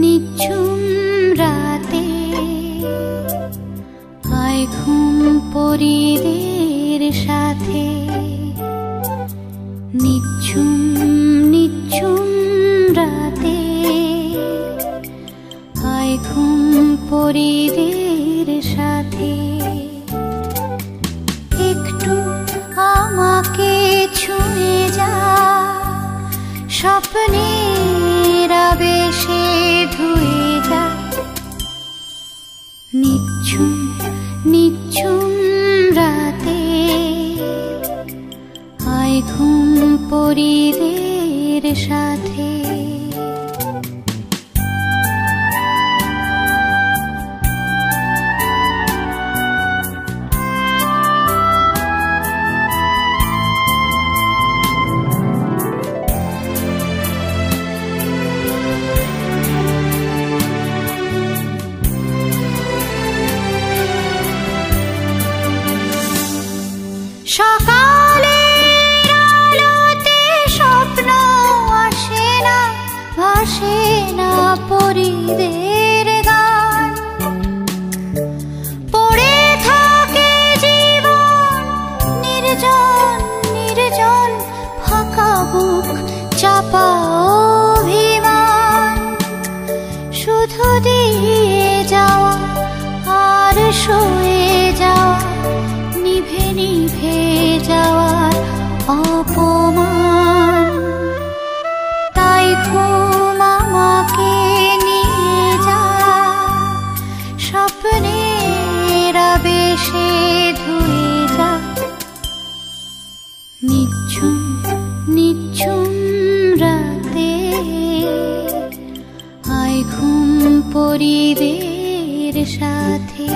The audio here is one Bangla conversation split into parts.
নিঝুম রাতে আয় ঘুম পরিদের সাথে। নিঝুম রাতে আয় ঘুম পরিদের সাথে। একটু আমাকে ছুঁয়ে যা, স্বপ্নের আবেশে ধুয়ে যা। নিঝুম রাতে আয় ঘুম পরিদের সাথে। সকালের আলোতে স্বপ্ন আসে না, ভাসে না পরিদের গান। পড়ে থাকে জীবন নির্জন নির্জন, ফাঁকা বুক চাপা অভিমান। শুধু দিয়ে যাওয়া আর সয়ে যাওয়া, নিভে নিভে যাওয়ার অপমান। তাই ঘুম আমাকে নিয়ে যা, স্বপ্নের আবেশে ধুয়ে যা। নিঝুম রাতে আয় ঘুম পরিদের সাথে।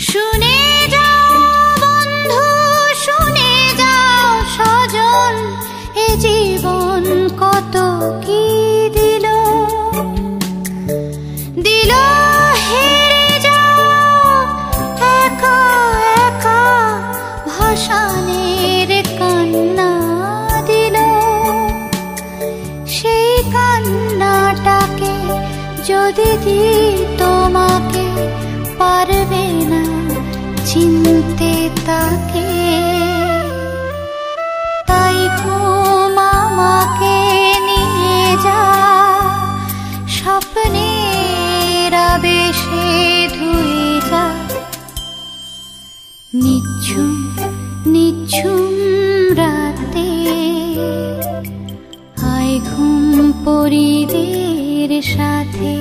শুনে যাও বন্ধু, শুনে যাও সজন, এ জীবন কত কি দিল দিল। হেরে যাও একা একা, ভাসানের কান্না দিল। সেই কান্নাটাকে যদি দিই তোমাকে, পারবে না চিনতে তাকে। তাই ঘুম আমাকে নিয়ে যা, স্বপ্নের আবেশে ধুয়ে যা। নিঝুম রাতে আয় ঘুম পরিদের সাথে।